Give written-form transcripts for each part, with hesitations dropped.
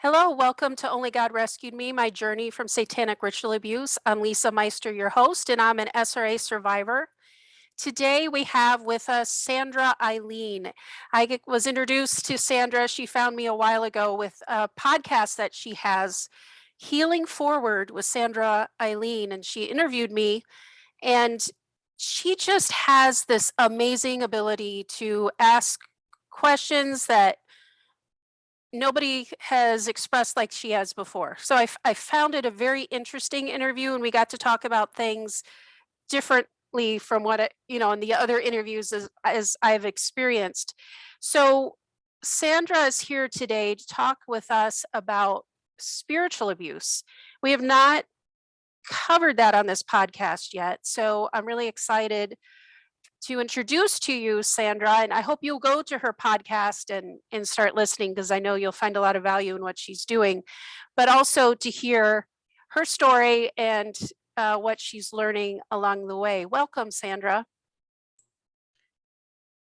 Hello, welcome to Only God Rescued Me, my journey from satanic ritual abuse. I'm Lisa Meister, your host, and I'm an SRA survivor. Today we have with us Sandra Eileen. Was introduced to Sandra. She found me a while ago with a podcast that she has, Healing Forward with Sandra Eileen, and she interviewed me. And she just has this amazing ability to ask questions that nobody has expressed like she has before. So I found it a very interesting interview, and we got to talk about things differently from what in the other interviews as I've experienced. So Sandra is here today to talk with us about spiritual abuse. We have not covered that on this podcast yet, so I'm really excited to introduce to you Sandra, and I hope you'll go to her podcast and start listening, because I know you'll find a lot of value in what she's doing, but also to hear her story and what she's learning along the way. Welcome, Sandra.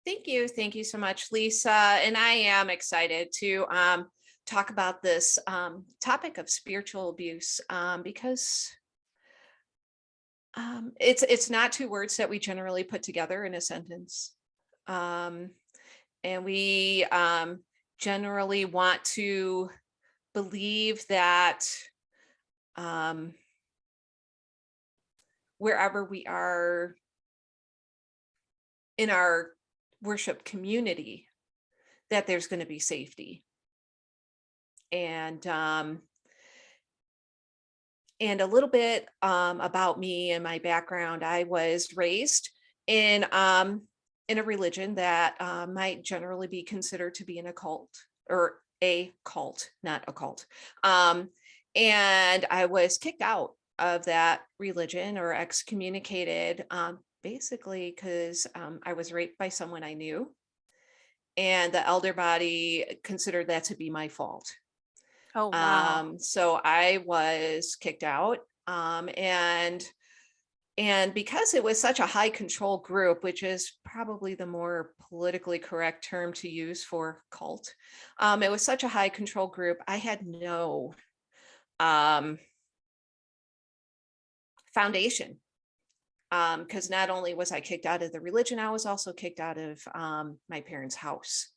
Thank you. Thank you so much, Lisa. And I am excited to talk about this topic of spiritual abuse because it's not two words that we generally put together in a sentence. And we generally want to believe that wherever we are in our worship community, that there's going to be safety. And a little bit about me and my background. I was raised in a religion that might generally be considered to be an occult, or a cult, not a cult. And I was kicked out of that religion, or excommunicated, basically because I was raped by someone I knew, and the elder body considered that to be my fault. Oh, wow. So I was kicked out, and because it was such a high control group, which is probably the more politically correct term to use for cult, it was such a high control group, I had no foundation. Because not only was I kicked out of the religion, I was also kicked out of my parents' house.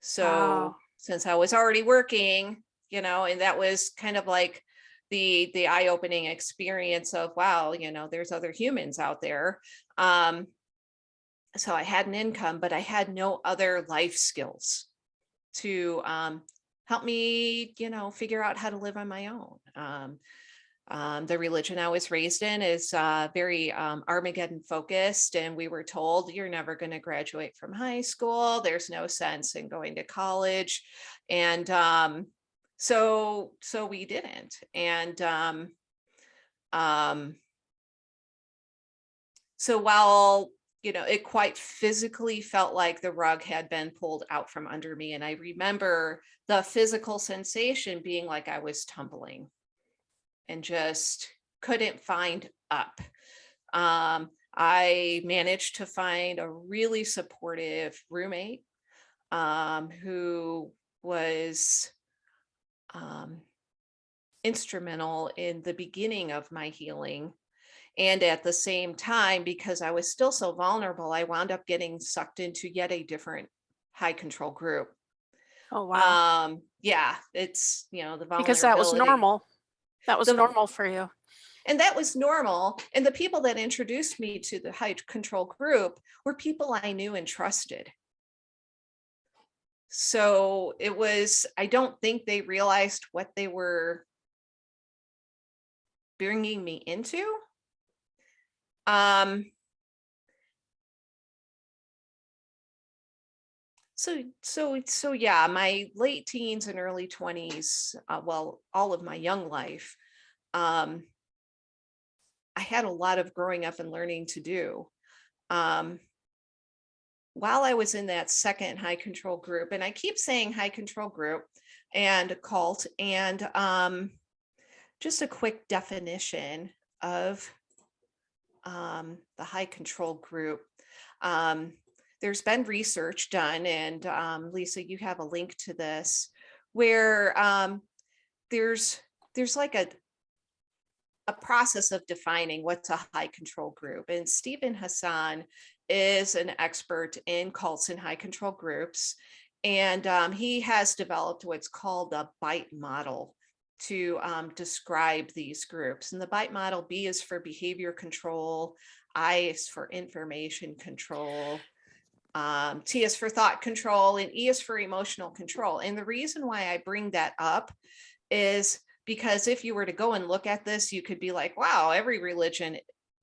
So Wow. since I was already working, and that was kind of like the eye-opening experience of, wow, there's other humans out there. So I had an income, but I had no other life skills to help me, figure out how to live on my own. The religion I was raised in is very Armageddon focused, and we were told you're never going to graduate from high school. There's no sense in going to college, and so we didn't. And so while it quite physically felt like the rug had been pulled out from under me, and I remember the physical sensation being like I was tumbling and just couldn't find up. I managed to find a really supportive roommate who was instrumental in the beginning of my healing. And at the same time, because I was still so vulnerable, I wound up getting sucked into yet a different high control group. Oh, wow. Yeah, it's, the Because that was vulnerability. normal. That was normal for you. And that was normal. And the people that introduced me to the high control group were people I knew and trusted. So it was, I don't think they realized what they were bringing me into. So yeah, my late teens and early 20s, well, all of my young life, I had a lot of growing up and learning to do. While I was in that second high control group, and I keep saying high control group and cult, and just a quick definition of the high control group. There's been research done, and Lisa, you have a link to this, where there's like a process of defining what's a high control group. And Stephen Hassan is an expert in cults and high control groups. And he has developed what's called the BITE model to describe these groups. And the BITE model, B is for behavior control, I is for information control, T is for thought control, and E is for emotional control. And the reason why I bring that up is because if you were to go and look at this, you could be like, wow, every religion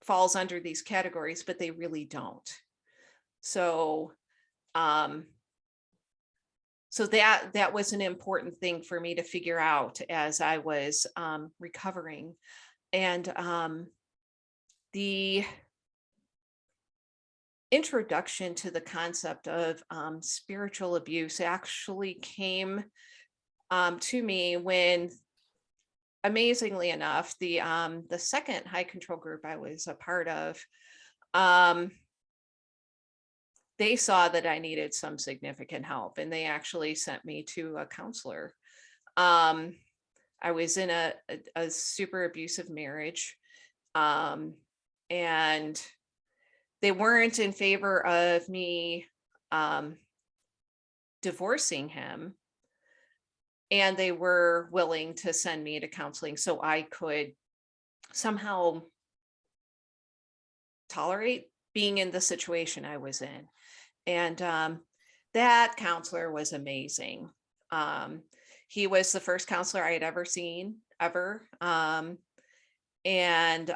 falls under these categories, but they really don't. So, so that was an important thing for me to figure out as I was recovering. And the introduction to the concept of spiritual abuse actually came to me when, amazingly enough, the second high control group I was a part of, they saw that I needed some significant help, and they actually sent me to a counselor. I was in a super abusive marriage, and they weren't in favor of me divorcing him. And they were willing to send me to counseling so I could somehow tolerate being in the situation I was in. And that counselor was amazing. He was the first counselor I had ever seen, ever. And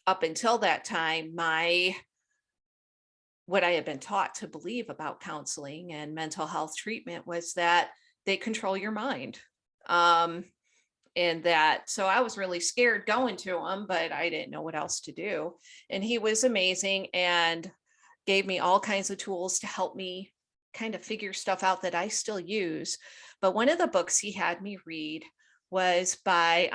up until that time, what I had been taught to believe about counseling and mental health treatment was that they control your mind. And that, so I was really scared going to him, but I didn't know what else to do. And he was amazing and gave me all kinds of tools to help me kind of figure stuff out that I still use. But one of the books he had me read was by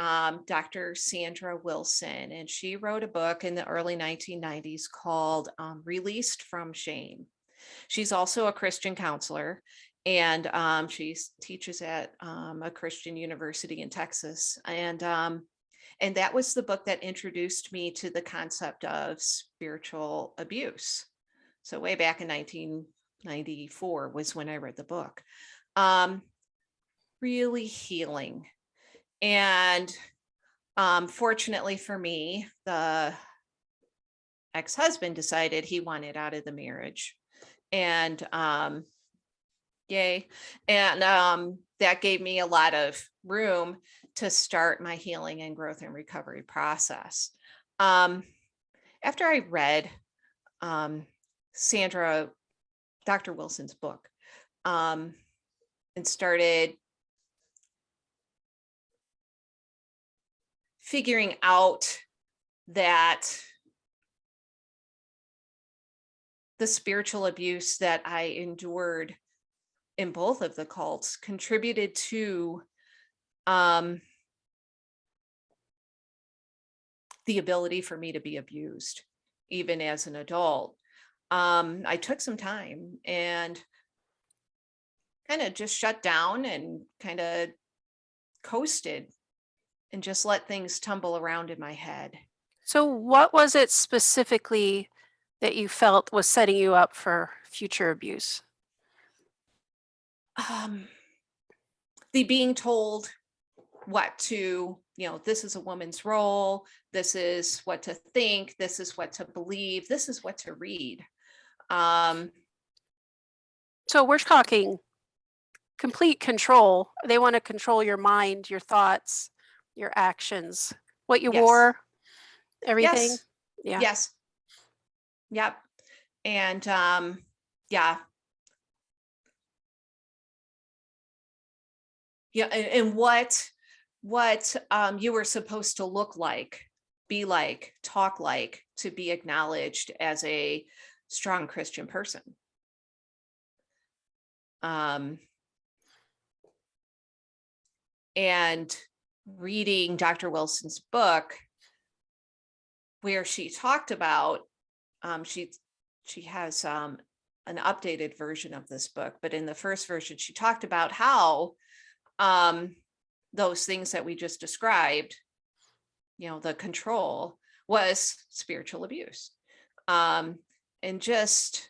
Dr. Sandra Wilson, and she wrote a book in the early 1990s called Released from Shame. She's also a Christian counselor, and she teaches at a Christian university in Texas. And that was the book that introduced me to the concept of spiritual abuse. So way back in 1994 was when I read the book. Really healing. And fortunately for me, the ex-husband decided he wanted out of the marriage. And yay. And that gave me a lot of room to start my healing and growth and recovery process. After I read Sandra, Dr. Wilson's book, and started figuring out that the spiritual abuse that I endured in both of the cults contributed to the ability for me to be abused, even as an adult. I took some time and kind of just shut down and kind of coasted and just let things tumble around in my head. So what was it specifically that you felt was setting you up for future abuse? The being told what to, this is a woman's role, this is what to think, this is what to believe, this is what to read. So we're talking complete control. They want to control your mind, your thoughts, your actions, what you Yes. wore, everything. Yes. Yeah. Yes. Yep. And yeah. Yeah. And what you were supposed to look like, be like, talk like, to be acknowledged as a strong Christian person. And reading Dr. Wilson's book, where she talked about, she has an updated version of this book, but in the first version, she talked about how those things that we just described, the control was spiritual abuse. And just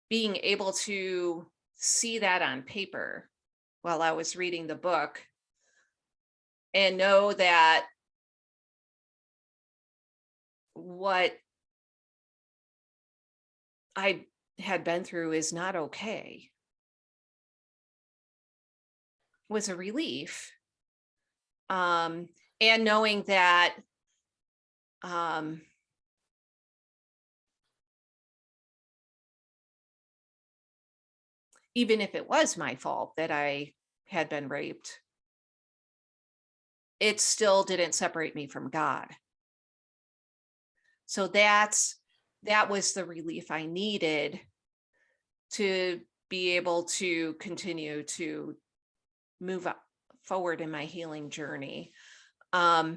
being able to see that on paper while I was reading the book and know that what I had been through is not okay was a relief. And knowing that even if it was my fault that I had been raped, it still didn't separate me from God. So that was the relief I needed to be able to continue to move forward in my healing journey. I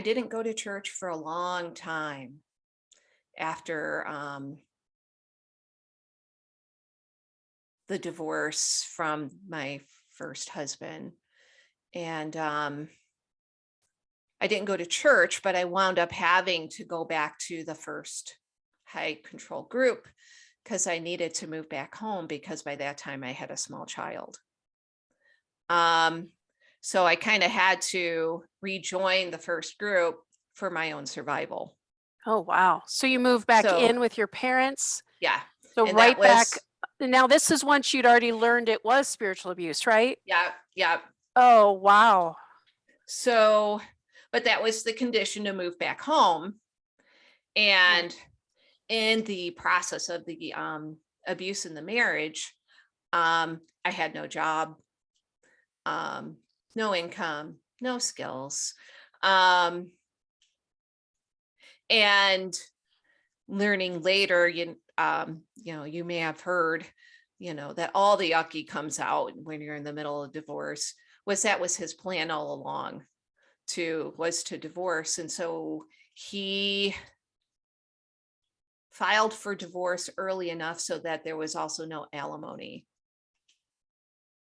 didn't go to church for a long time after the divorce from my first husband. And I didn't go to church, but I wound up having to go back to the first high control group because I needed to move back home because by that time I had a small child. So I kind of had to rejoin the first group for my own survival. Oh, wow. So you moved back in with your parents? Yeah. So and right back. Now, this is once you'd already learned it was spiritual abuse, right? Yeah. Yeah. Oh, wow. So, but that was the condition to move back home. And in the process of the abuse in the marriage, I had no job, no income, no skills. And learning later, you may have heard, that all the yucky comes out when you're in the middle of divorce. That was his plan all along, to divorce. And so he filed for divorce early enough so that there was also no alimony.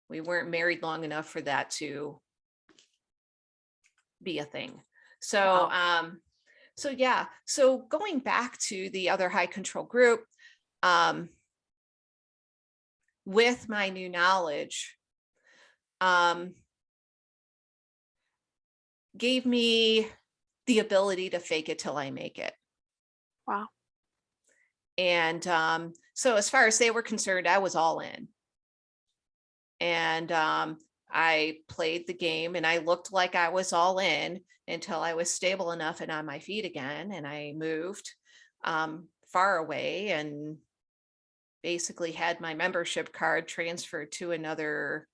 We weren't married long enough for that to be a thing. So, Wow. So going back to the other high control group, with my new knowledge, gave me the ability to fake it till I make it. Wow. And so as far as they were concerned, I was all in. And I played the game and I looked like I was all in until I was stable enough and on my feet again. And I moved far away and basically had my membership card transferred to another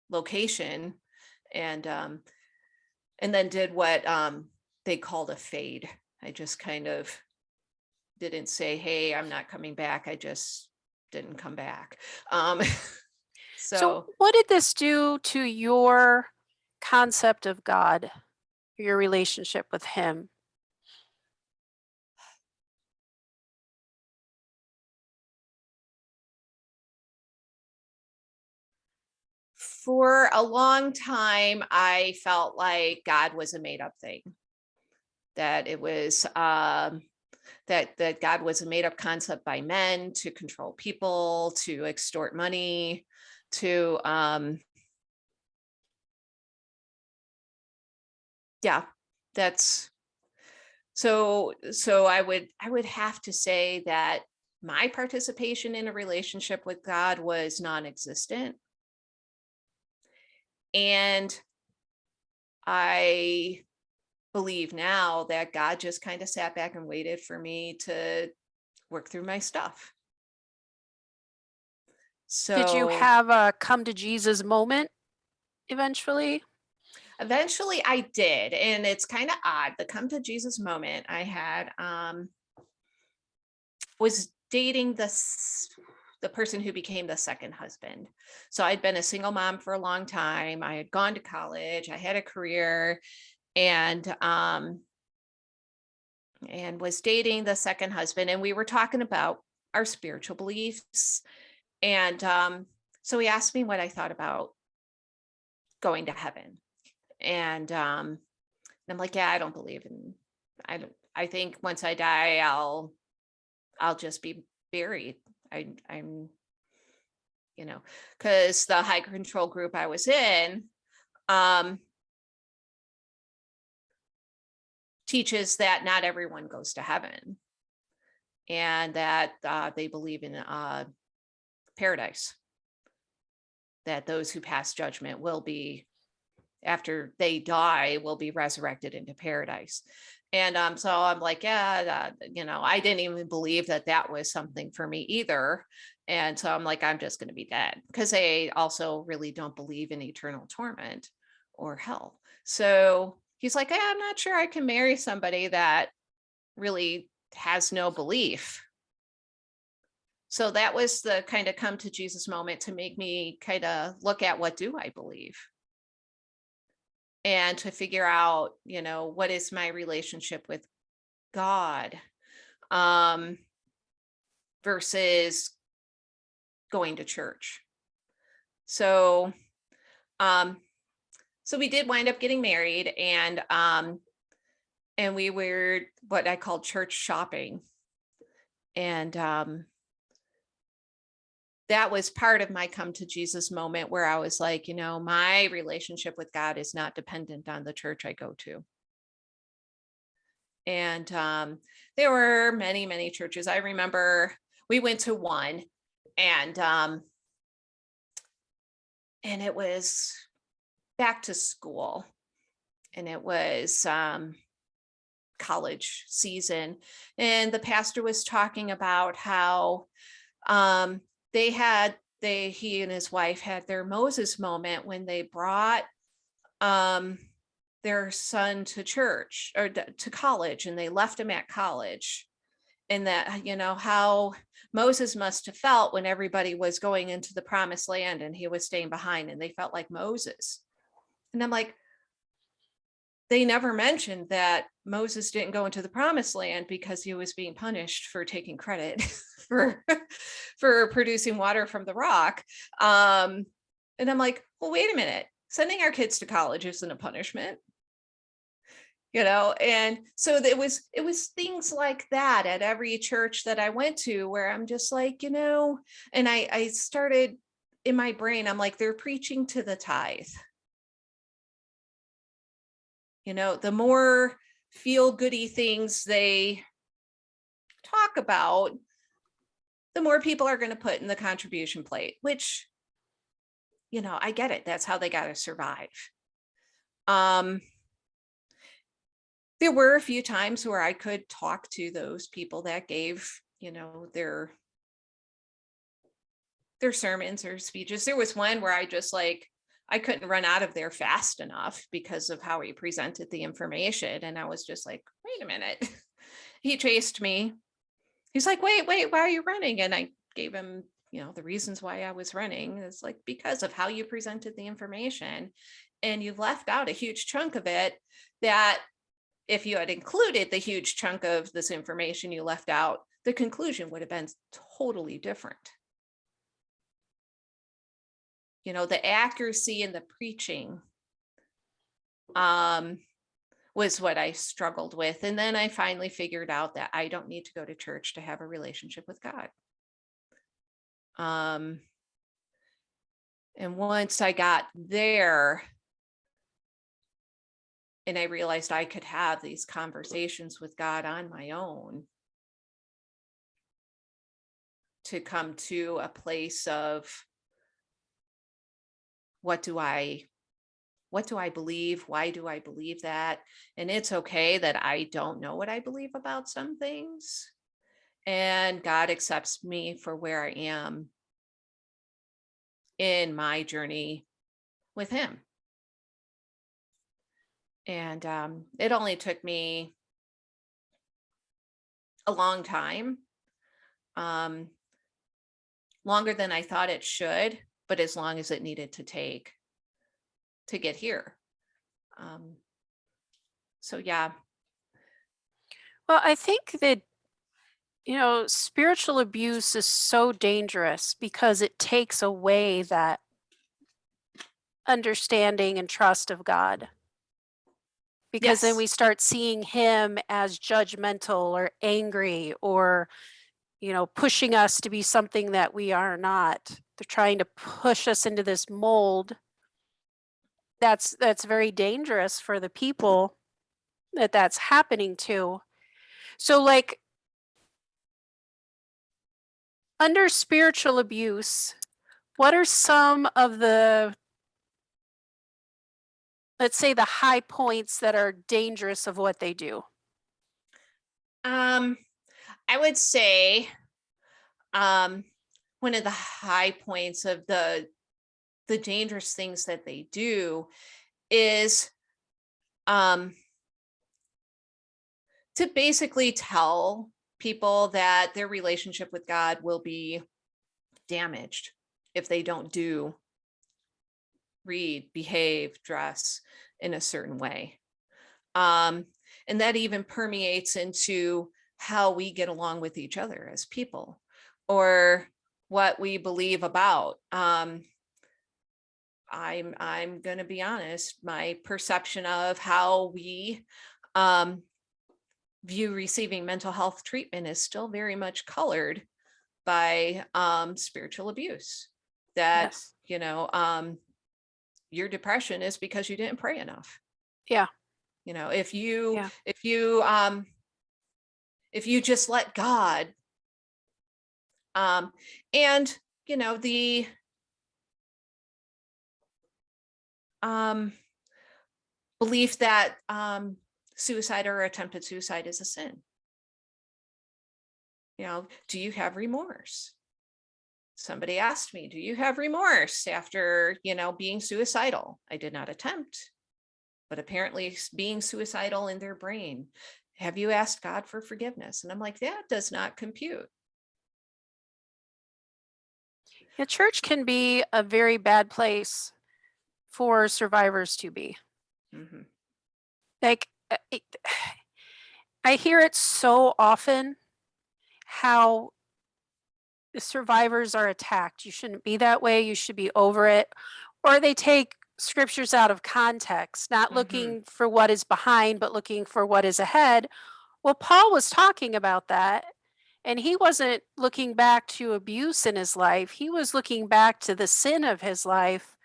location, and then did what they called a fade. I just kind of didn't say, hey, I'm not coming back. I just didn't come back. So what did this do to your concept of God, your relationship with him? For a long time, I felt like God was a made-up thing. That it was that God was a made-up concept by men to control people, to extort money, to that's so I would have to say that my participation in a relationship with God was non-existent. And I believe now that God just kind of sat back and waited for me to work through my stuff. So did you have a come to Jesus moment eventually? Eventually I did. And it's kind of odd. The come to Jesus moment I had was dating the person who became the second husband. So I'd been a single mom for a long time. I had gone to college. I had a career. and was dating the second husband, and we were talking about our spiritual beliefs. And so he asked me what I thought about going to heaven. And I'm like, yeah, I don't believe in, I think once I die, I'll just be buried. I'm, because the high control group I was in, um, teaches that not everyone goes to heaven, and that they believe in paradise, that those who pass judgment will be, after they die, will be resurrected into paradise. And so I'm like, yeah, I didn't even believe that that was something for me either. And so I'm like, I'm just going to be dead, because they also really don't believe in eternal torment or hell. So he's like, I'm not sure I can marry somebody that really has no belief. So that was the kind of come to Jesus moment to make me kind of look at, what do I believe? And to figure out, what is my relationship with God, versus going to church. So, so we did wind up getting married, and we were what I call church shopping. And that was part of my come to Jesus moment, where I was like, my relationship with God is not dependent on the church I go to. And there were many, many churches. I remember we went to one, and it was back to school, and it was college season. And the pastor was talking about how he and his wife had their Moses moment when they brought their son to church, or to college, and they left him at college. And that, how Moses must have felt when everybody was going into the promised land and he was staying behind, and they felt like Moses. And I'm like, they never mentioned that Moses didn't go into the promised land because he was being punished for taking credit for producing water from the rock. And I'm like, well, wait a minute. Sending our kids to college isn't a punishment. And so it was things like that at every church that I went to, where I'm just like, and I started in my brain, I'm like, they're preaching to the tithe. The more feel goody things they talk about, the more people are going to put in the contribution plate, which, I get it. That's how they got to survive. There were a few times where I could talk to those people that gave, their sermons or speeches. There was one where I just I couldn't run out of there fast enough because of how he presented the information. And I was just like, wait a minute. He chased me. He's like, wait, why are you running? And I gave him, the reasons why I was running. It's like, because of how you presented the information. And you've left out a huge chunk of it that, if you had included the huge chunk of this information you left out, the conclusion would have been totally different. The accuracy in the preaching was what I struggled with. And then I finally figured out that I don't need to go to church to have a relationship with God. And once I got there, and I realized I could have these conversations with God on my own, to come to a place of, what do I believe? Why do I believe that? And it's okay that I don't know what I believe about some things. And God accepts me for where I am in my journey with him. And it only took me a long time, longer than I thought it should, but as long as it needed to take to get here. So yeah. Well, I think that, spiritual abuse is so dangerous because it takes away that understanding and trust of God. Because then Yes. we start seeing him as judgmental or angry or, pushing us to be something that we are not. They're trying to push us into this mold. That's very dangerous for the people that's happening to. So like under spiritual abuse, what are some of the, let's say, the high points that are dangerous of what they do? Um, I would say um one of the high points of the dangerous things that they do is um to basically tell people that their relationship with God will be damaged if they don't do, read, behave, dress in a certain way. Um, and that even permeates into how we get along with each other as people or what we believe about. I'm going to be honest, my perception of how we um, view receiving mental health treatment is still very much colored by spiritual abuse. That, Yes. your depression is because you didn't pray enough. Yeah. If you Yeah. if you if you just let God, um and the um belief that suicide or attempted suicide is a sin. Do you have remorse? Somebody asked me, do you have remorse after, being suicidal? I did not attempt, but apparently being suicidal in their brain. Have you asked God for forgiveness? And I'm like, that does not compute. Yeah, church can be a very bad place for survivors to be. Hmm. Like, I hear it so often how the survivors are attacked. You shouldn't be that way. You should be over it. Or they take scriptures out of context, not Hmm. looking for what is behind, but looking for what is ahead. Well, Paul was talking about that. And he wasn't looking back to abuse in his life. He was looking back to the sin of his life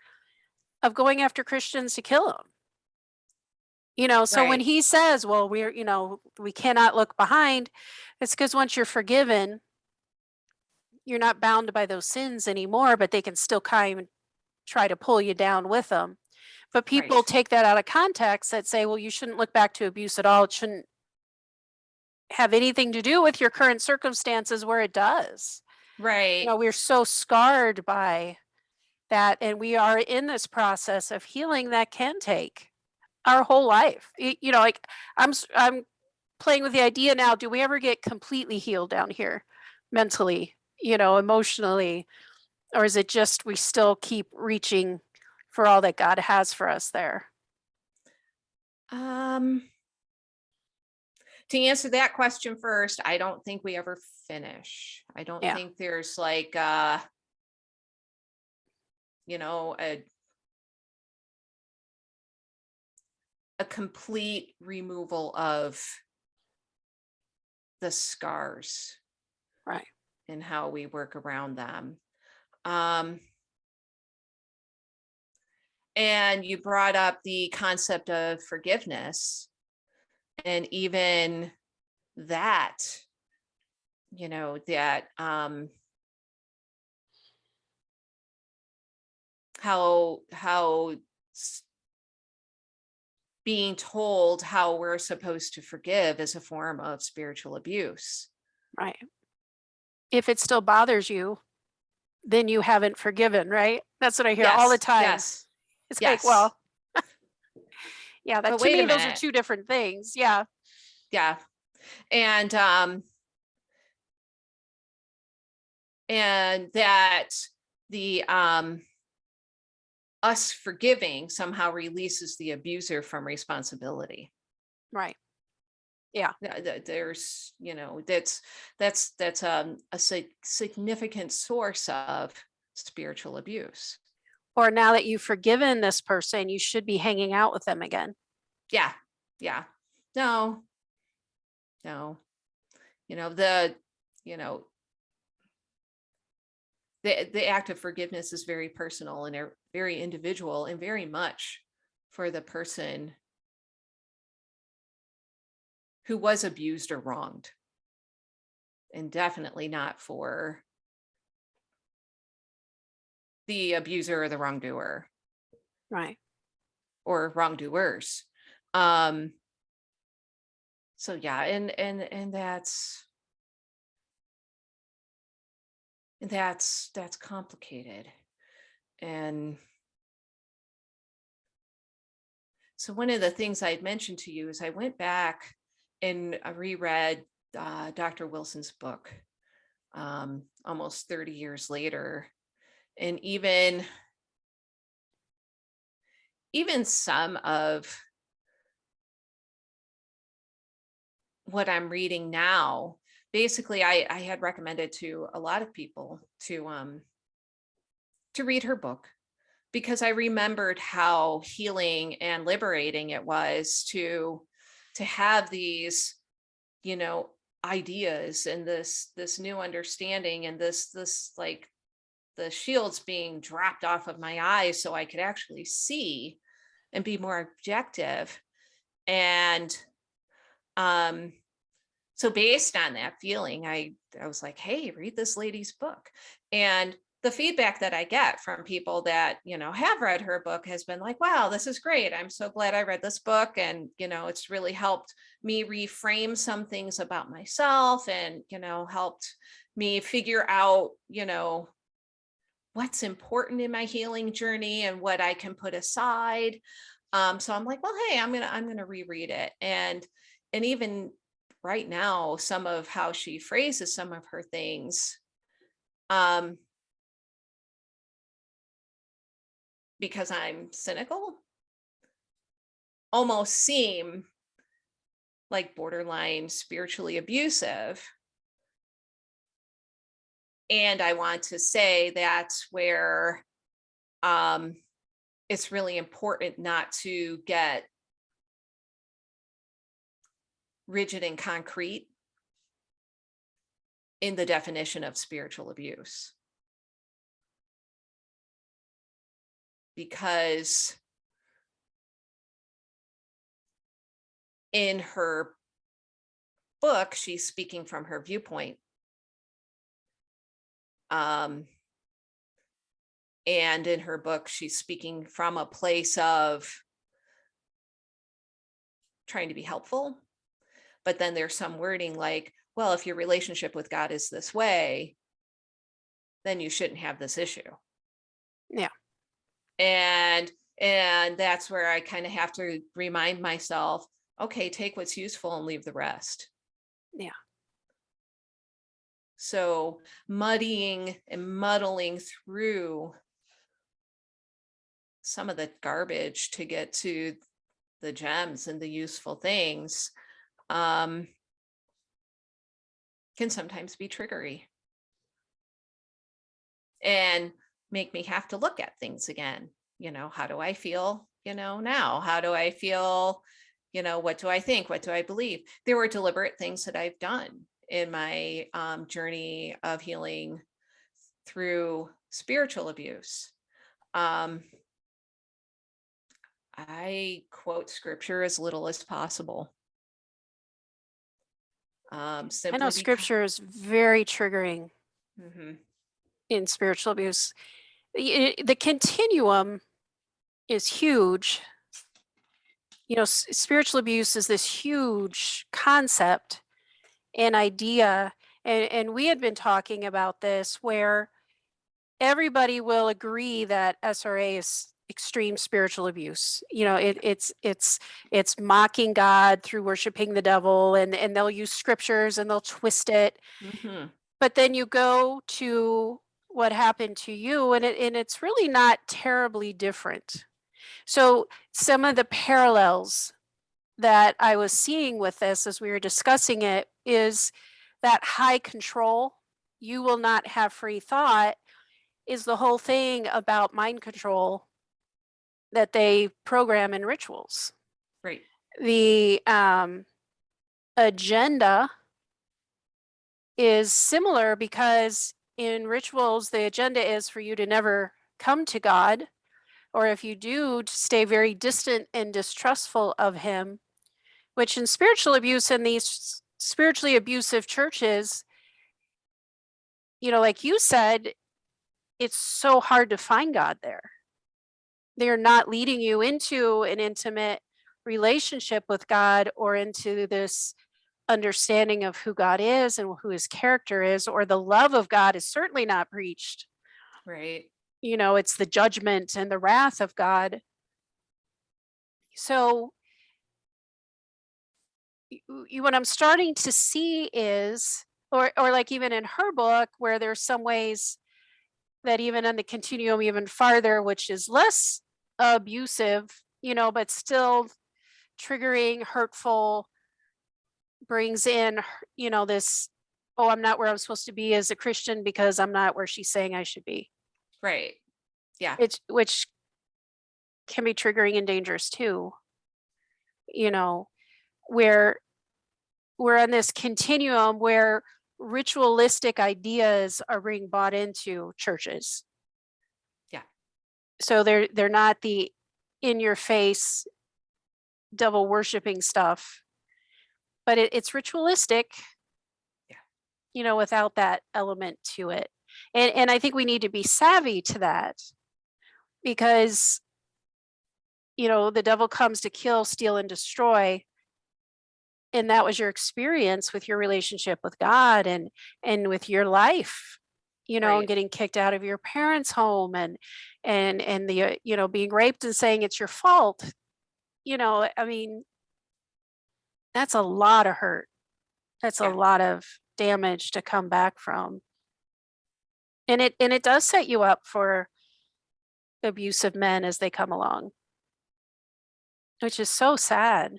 of going after Christians to kill them. So when Right. he says, well, we cannot look behind, it's because once you're forgiven, you're not bound by those sins anymore, but they can still kind of try to pull you down with them. But Right. people take that out of context that say, well, you shouldn't look back to abuse at all. It shouldn't have anything to do with your current circumstances where it does. Right. We're so scarred by that. And we are in this process of healing that can take our whole life. Like I'm playing with the idea now, do we ever get completely healed down here mentally, emotionally, or is it just we still keep reaching for all that God has for us there? um to answer that question first, I don't think we ever finish. I don't Yeah. think there's like you know a a complete removal of the scars Right. and how we work around them. Um, and you brought up the concept of forgiveness, and even that, that how being told how we're supposed to forgive is a form of spiritual abuse. Right. If it still bothers you, then you haven't forgiven, right? That's what I hear all the Yes, time. yes, It's like, yes. well, yeah, that But to wait a me, those are minute. two different things. Yeah. Yeah. And that the us forgiving somehow releases the abuser from responsibility. Right. Yeah. There's, that's a significant source of spiritual abuse. Or now that you've forgiven this person, you should be hanging out with them again. Yeah. Yeah. No, no. The you know the act of forgiveness is very personal and very individual, and very much for the person who was abused or wronged, and definitely not for the abuser or the wrongdoer Right. or wrongdoers. um so yeah, and that's complicated. And so one of the things I had mentioned to you is I went back and I reread Dr. Wilson's book, almost 30 years later. And even some of what I'm reading now, basically I had recommended to a lot of people to read her book, because I remembered how healing and liberating it was to have these, you know, ideas and this new understanding, and this like the shields being dropped off of my eyes so I could actually see and be more objective. And um so based on that feeling, I was like, hey, read this lady's book. And the feedback that I get from people that, have read her book has been like, wow, this is great. I'm so glad I read this book. And, it's really helped me reframe some things about myself, and, helped me figure out, what's important in my healing journey and what I can put aside. So I'm like, well, hey, I'm gonna reread it. And even right now, some of how she phrases some of her things, um, because I'm cynical, almost seem like borderline spiritually abusive. And I want to say that's where it's really important not to get rigid and concrete in the definition of spiritual abuse. Because in her book, she's speaking from her viewpoint. And in her book, she's speaking from a place of trying to be helpful. But then there's some wording like, well, if your relationship with God is this way, then you shouldn't have this issue. Yeah. And that's where I kind of have to remind myself, okay, take what's useful and leave the rest. Yeah. So muddying and muddling through some of the garbage to get to the gems and the useful things can sometimes be triggery and make me have to look at things again. How do I feel, now? How do I feel? What do I think? What do I believe? There were deliberate things that I've done in my journey of healing through spiritual abuse. I quote scripture as little as possible. I know Simply because scripture is very triggering Mhm. in spiritual abuse. The continuum is huge. Spiritual abuse is this huge concept and idea. And we had been talking about this where everybody will agree that SRA is extreme spiritual abuse. It's mocking God through worshiping the devil, and they'll use scriptures and they'll twist it. Mhm. But then you go to what happened to you, and it's really not terribly different. So some of the parallels that I was seeing with this as we were discussing it is that high control, you will not have free thought, is the whole thing about mind control that they program in rituals. Right. The agenda is similar because in rituals, the agenda is for you to never come to God, or if you do, to stay very distant and distrustful of Him, which in spiritual abuse in these spiritually abusive churches, like you said, it's so hard to find God there. They're not leading you into an intimate relationship with God or into this understanding of who God is and who his character is, or the love of God is certainly not preached. Right. It's the judgment and the wrath of God. So, what I'm starting to see is, or like even in her book, where there's some ways that even on the continuum even farther, which is less abusive, but still triggering, hurtful, brings in, this, oh, I'm not where I'm supposed to be as a Christian because I'm not where she's saying I should be. Right. Yeah. It's which can be triggering and dangerous too, you know, where we're on this continuum where ritualistic ideas are being bought into churches. Yeah. So they're not the in your face devil worshiping stuff, but it's ritualistic, Yeah. without that element to it. And I think we need to be savvy to that because, the devil comes to kill, steal, and destroy. And that was your experience with your relationship with God and with your life, and Right. getting kicked out of your parents' home and the being raped and saying it's your fault. I mean, that's a lot of hurt. That's a Yeah. lot of damage to come back from. And it does set you up for abusive men as they come along, which is so sad.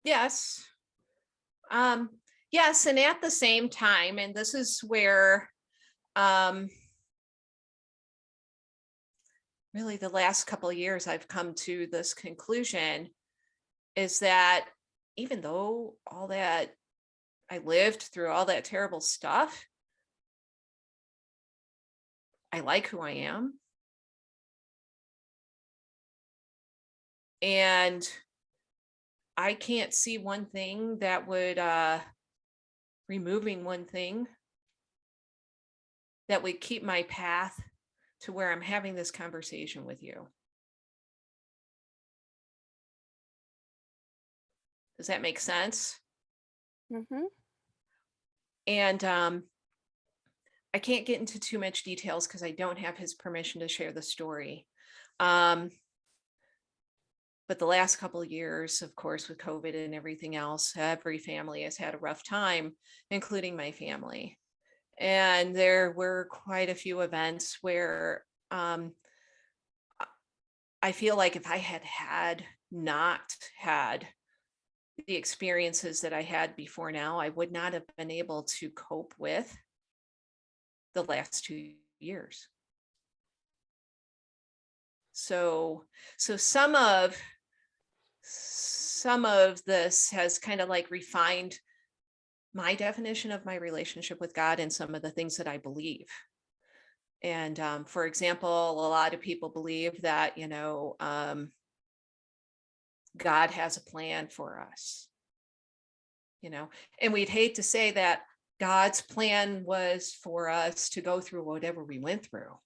Yes. Um, yes, and at the same time, and this is where um really the last couple of years I've come to this conclusion is that even though all that I lived through all that terrible stuff, I like who I am. And I can't see one thing that would removing one thing that would keep my path to where I'm having this conversation with you. Does that make sense? Hmm. And I can't get into too much details because I don't have his permission to share the story. Um, but the last couple of years, of course, with COVID and everything else, every family has had a rough time, including my family. And there were quite a few events where I feel like if I had not had the experiences that I had before now, I would not have been able to cope with the last 2 years. So some of this has kind of like refined my definition of my relationship with God and some of the things that I believe. And for example, a lot of people believe that God has a plan for us. And we'd hate to say that God's plan was for us to go through whatever we went through,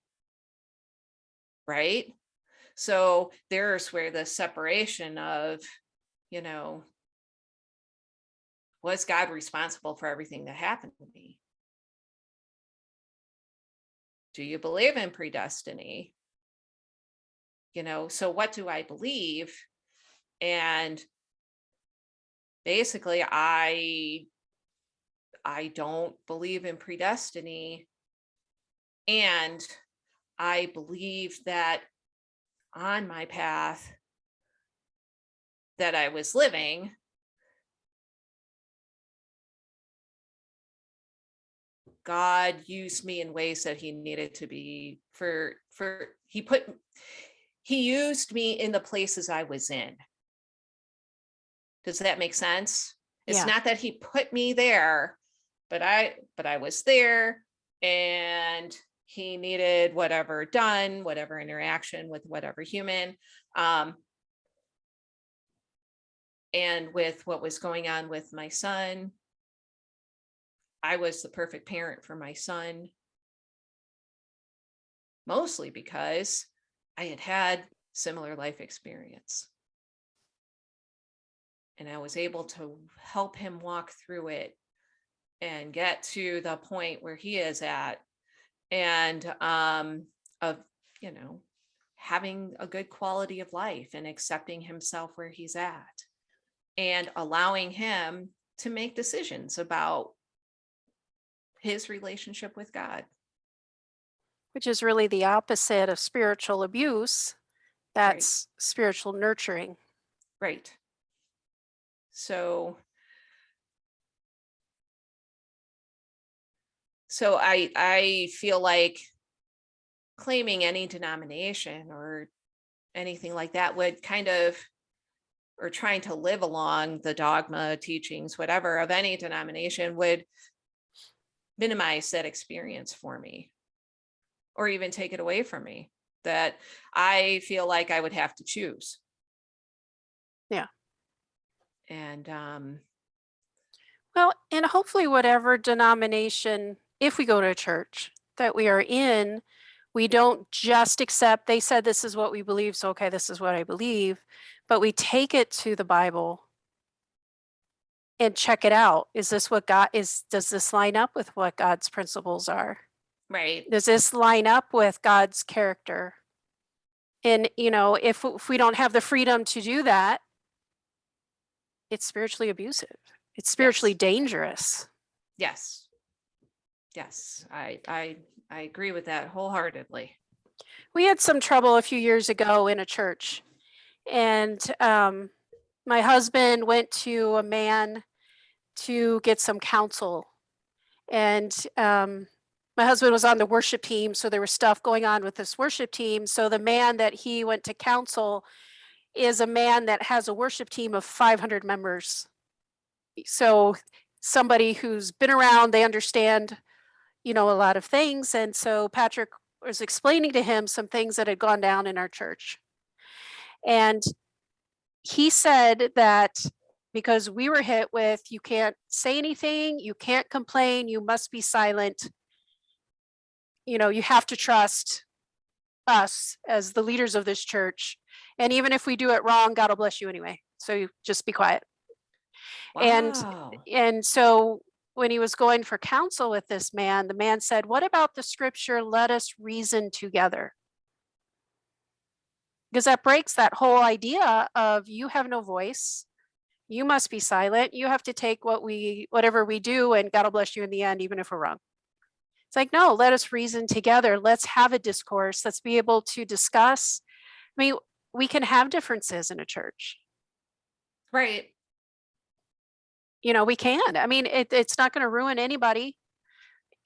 right? So there's where the separation of, you know, was God responsible for everything that happened to me? Do you believe in predestiny? So what do I believe? And basically, I don't believe in predestiny, and I believe that on my path, that I was living, God used me in ways that he needed to be he used me in the places I was in. Does that make sense? It's Yeah. not that he put me there, but I was there, and he needed whatever done, whatever interaction with whatever human. And with what was going on with my son, I was the perfect parent for my son, mostly because I had had similar life experience. And I was able to help him walk through it and get to the point where he is at, and of, you know, having a good quality of life and accepting himself where he's at, and allowing him to make decisions about his relationship with God. Which is really the opposite of spiritual abuse. Right. That's spiritual nurturing. Right. So I feel like claiming any denomination or anything like that would kind of, or trying to live along the dogma, teachings, whatever, of any denomination would minimize that experience for me, or even take it away from me, that I feel like I would have to choose. Yeah. And Well, and hopefully, whatever denomination, if we go to a church that we are in, we don't just accept, they said this is what we believe, so okay, this is what I believe, but we take it to the Bible and check it out. Is this what God is? Does this line up with what God's principles are? right. Does this line up with God's character? And, if we don't have the freedom to do that, it's spiritually abusive. It's spiritually Yes. dangerous. Yes. Yes. I agree with that wholeheartedly. We had some trouble a few years ago in a church, and my husband went to a man to get some counsel. And my husband was on the worship team, so there was stuff going on with this worship team. So the man that he went to counsel is a man that has a worship team of 500 members. So somebody who's been around, they understand, a lot of things. And so Patrick was explaining to him some things that had gone down in our church. And he said that because we were hit with, you can't say anything, you can't complain, you must be silent, you have to trust us as the leaders of this church. And even if we do it wrong, God will bless you anyway. So you just be quiet. And Wow. and so when he was going for counsel with this man, the man said, "What about the scripture, let us reason together?" Because that breaks that whole idea of you have no voice. You must be silent. You have to take whatever we do, and God will bless you in the end, even if we're wrong. It's like, no, let us reason together. Let's have a discourse. Let's be able to discuss. I mean, we can have differences in a church. Right. We can. I mean, it's not going to ruin anybody,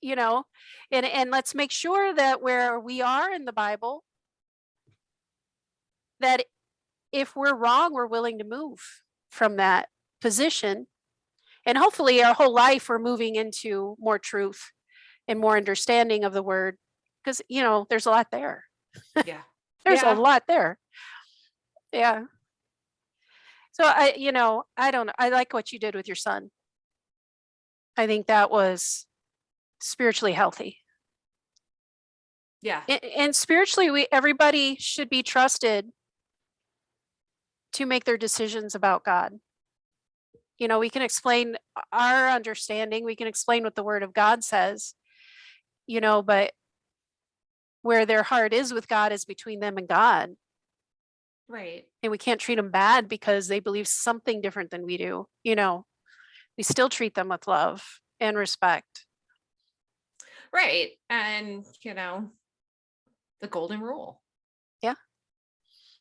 you know, and let's make sure that where we are in the Bible, that if we're wrong, we're willing to move from that position. And hopefully our whole life we're moving into more truth and more understanding of the word, because there's a lot there. Yeah. There's a Yeah. lot there. Yeah. So I don't know. I like what you did with your son. I think that was spiritually healthy. Yeah. And spiritually, everybody should be trusted to make their decisions about God. We can explain our understanding, we can explain what the word of God says, but where their heart is with God is between them and God. Right. And we can't treat them bad because they believe something different than we do. We still treat them with love and respect. Right. And, the golden rule. Yeah.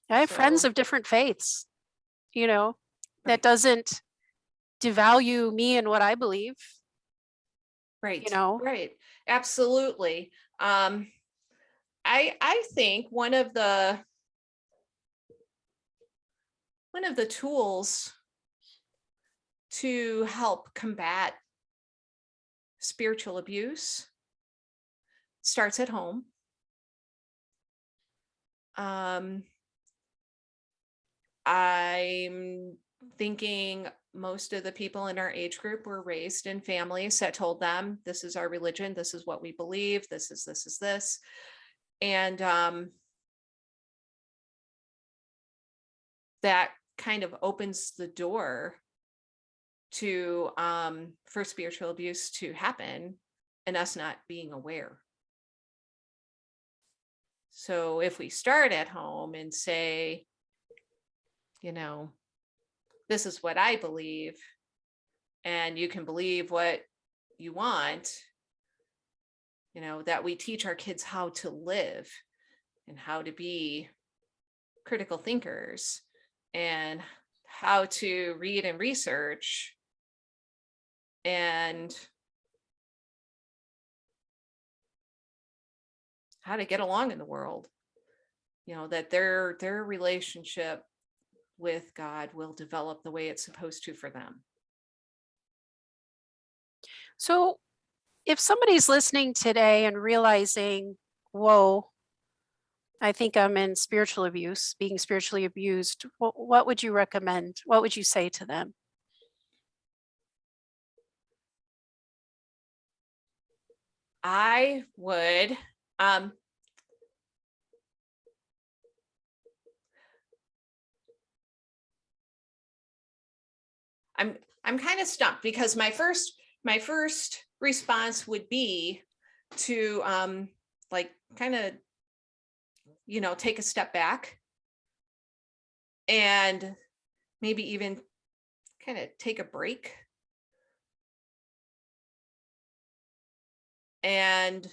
I have friends So, of different faiths. you know, that Right. doesn't devalue me and what I believe, you Right. know. Right. Absolutely. Um, I think one of the tools to help combat spiritual abuse starts at home. Um, I'm thinking most of the people in our age group were raised in families that told them this is our religion, this is what we believe, this is this. And that kind of opens the door to for spiritual abuse to happen and us not being aware. So if we start at home and say, you know, this is what I believe, and you can believe what you want, that we teach our kids how to live and how to be critical thinkers and how to read and research and how to get along in the world, that their relationship with God will develop the way it's supposed to for them. So if somebody's listening today and realizing, whoa, I think I'm in spiritual abuse, being spiritually abused, what would you recommend? What would you say to them? I would um I'm kind of stumped because my first response would be to like kind of take a step back and maybe even kind of take a break and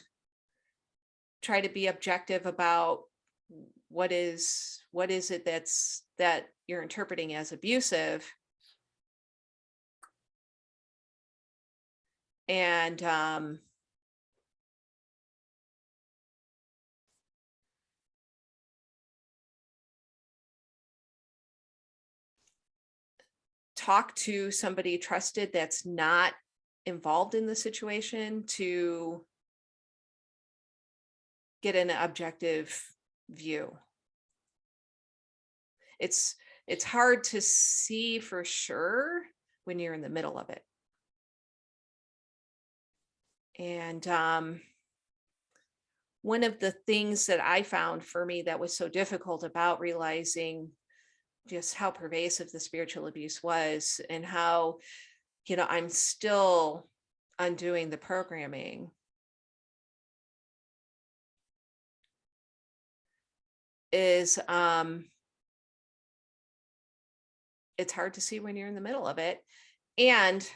try to be objective about what is it that you're interpreting as abusive, and talk to somebody trusted that's not involved in the situation to get an objective view. It's hard to see for sure when you're in the middle of it. And one of the things that I found for me that was so difficult about realizing just how pervasive the spiritual abuse was and how, I'm still undoing the programming is it's hard to see when you're in the middle of it. And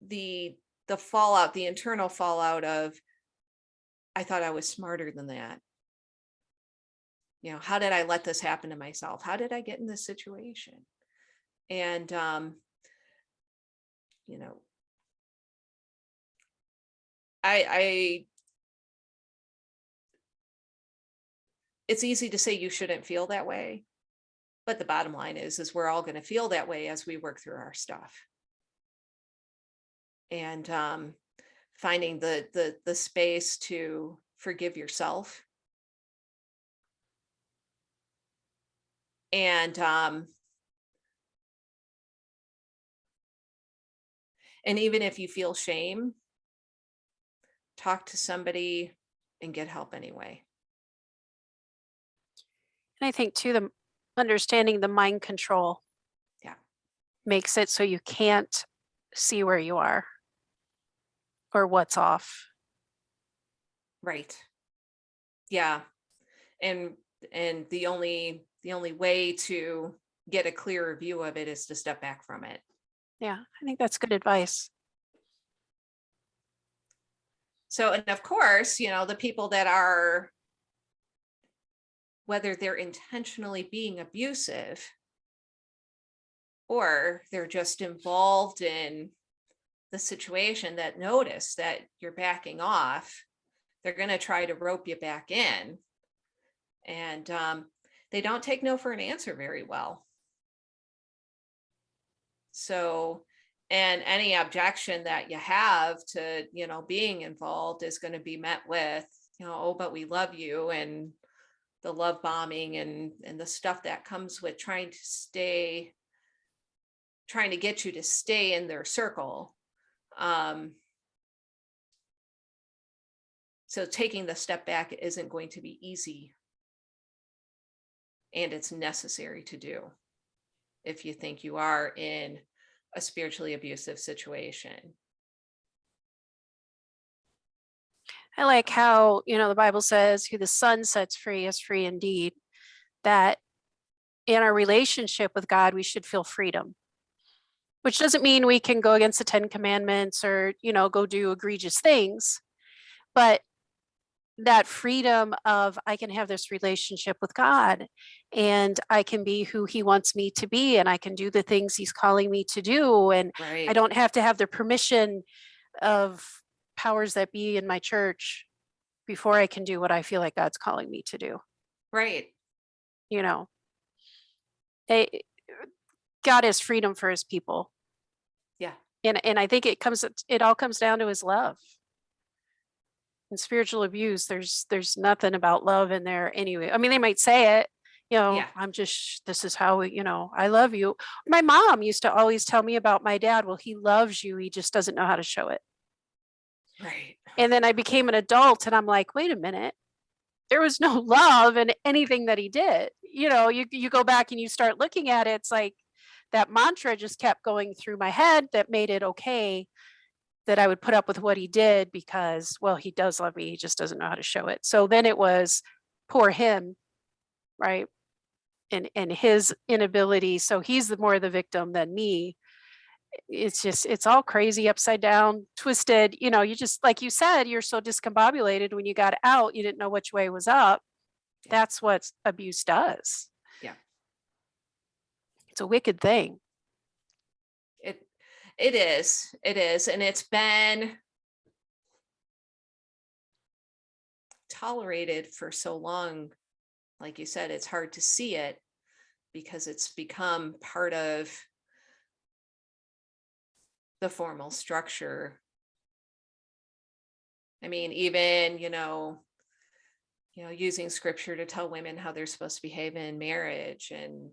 the fallout, the internal fallout of, I thought I was smarter than that. How did I let this happen to myself? How did I get in this situation? And you know I it's easy to say you shouldn't feel that way, but the bottom line is we're all going to feel that way as we work through our stuff. And finding the space to forgive yourself, and and even if you feel shame, talk to somebody and get help anyway. And I think too, the understanding the mind control Yeah. makes it so you can't see where you are or what's off. Right. Yeah. And the only way to get a clearer view of it is to step back from it. Yeah, I think that's good advice. So, and of course, the people that are whether they're intentionally being abusive or they're just involved in the situation that notice that you're backing off, they're going to try to rope you back in. And they don't take no for an answer very well. So, and any objection that you have to, being involved is going to be met with, oh, but we love you, and the love bombing and the stuff that comes with trying to get you to stay in their circle. So taking the step back isn't going to be easy, and it's necessary to do if you think you are in a spiritually abusive situation. I like how, the Bible says, who the Son sets free is free indeed. That in our relationship with God, we should feel freedom, which doesn't mean we can go against the 10 Commandments or, go do egregious things. But that freedom of, I can have this relationship with God, and I can be who he wants me to be, and I can do the things he's calling me to do. And Right. I don't have to have the permission of powers that be in my church before I can do what I feel like God's calling me to do. Right. Eh, God has freedom for his people. Yeah. And I think it all comes down to his love. In spiritual abuse, there's nothing about love in there anyway. I mean, they might say it, Yeah. this is how I love you. My mom used to always tell me about my dad. Well, he loves you, he just doesn't know how to show it. Right. And then I became an adult and I'm like, wait a minute, there was no love in anything that he did. You go back and you start looking at it, it's like that mantra just kept going through my head that made it okay that I would put up with what he did because, well, he does love me, he just doesn't know how to show it. So then it was poor him, right? And his inability. So he's more the victim than me. It's all crazy, upside down, twisted. You just, like you said, you're so discombobulated when you got out, you didn't know which way was up. Yeah. That's what abuse does. Yeah. It's a wicked thing. It is. And it's been tolerated for so long. Like you said, it's hard to see it because it's become part of the formal structure. I mean, even, using scripture to tell women how they're supposed to behave in marriage, and,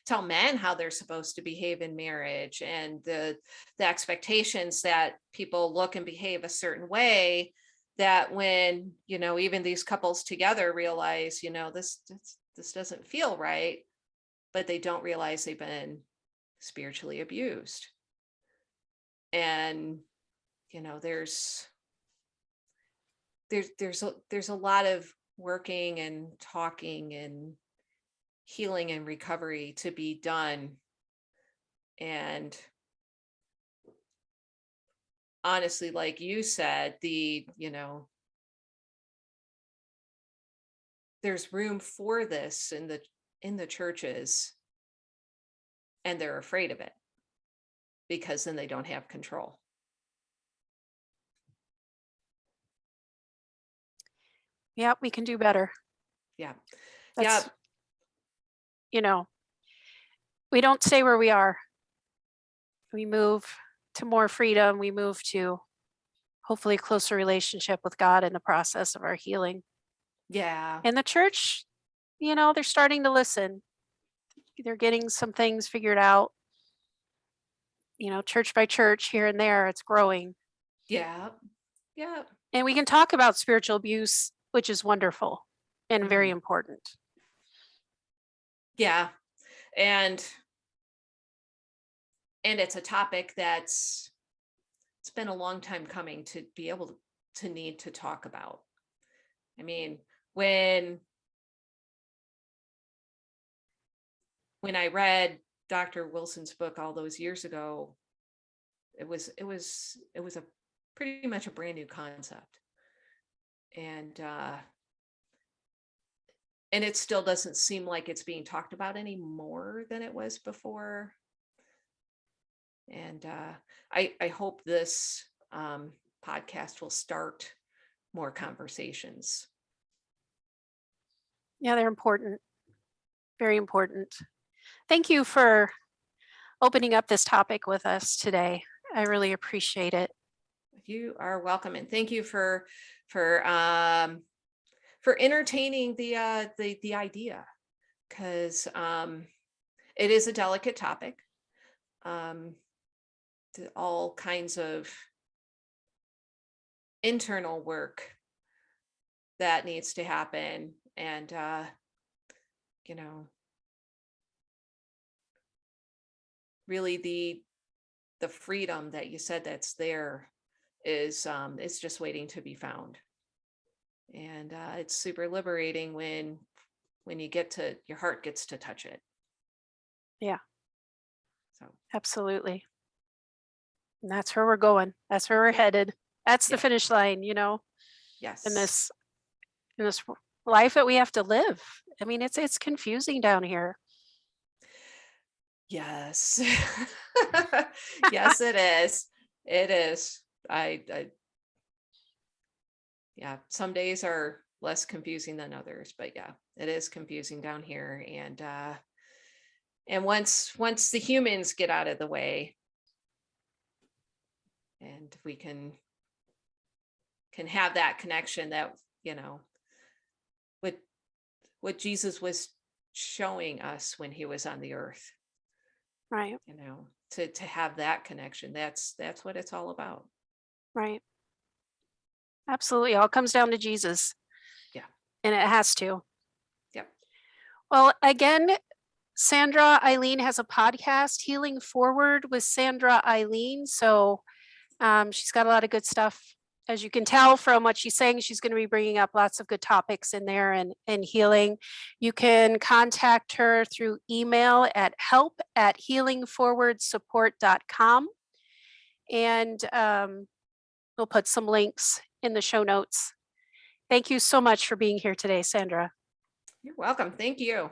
tell men how they're supposed to behave in marriage, and the expectations that people look and behave a certain way, that when, even these couples together realize, this doesn't feel right, but they don't realize they've been spiritually abused. And, there's a lot of working and talking and healing and recovery to be done. And honestly, like you said, there's room for this in the churches, and they're afraid of it because then they don't have control. Yeah, we can do better. Yeah. That's, we don't stay where we are. We move to more freedom. We move to hopefully a closer relationship with God in the process of our healing. Yeah. And the church, they're starting to listen. They're getting some things figured out. Church by church, here and there, it's growing. Yeah. Yeah. And we can talk about spiritual abuse, which is wonderful and very important. Yeah. And it's a topic it's been a long time coming to be able to need to talk about. I mean, when I read Dr. Wilson's book all those years ago, it was a pretty much a brand new concept. And and it still doesn't seem like it's being talked about any more than it was before. And I hope this podcast will start more conversations. Yeah, they're important. Very important. Thank you for opening up this topic with us today. I really appreciate it. You are welcome, and thank you for um, for entertaining the idea, because it is a delicate topic. Um, all kinds of internal work that needs to happen, and you know, really the freedom that you said that's there is it's just waiting to be found. And it's super liberating when you get to your heart gets to touch it. Yeah, So absolutely. And that's where we're going. That's where we're yeah, headed. That's the yeah, finish line, in yes, this life that we have to live. I mean, it's confusing down here. yes. Yes, it is. It is. I yeah, some days are less confusing than others, but yeah, it is confusing down here. And once the humans get out of the way, and we can have that connection that, you know, what what Jesus was showing us when he was on the earth, Right, to have that connection. That's what it's all about. right. Absolutely. It all comes down to Jesus, Yeah. and it has to. Yep. Well, again, Sandra Eileen has a podcast, Healing Forward with Sandra Eileen. So she's got a lot of good stuff. As you can tell from what she's saying, she's going to be bringing up lots of good topics in there and healing. You can contact her through email at help@healingforwardsupport.com. And we'll put some links in the show notes. Thank you so much for being here today, Sandra. You're welcome. Thank you.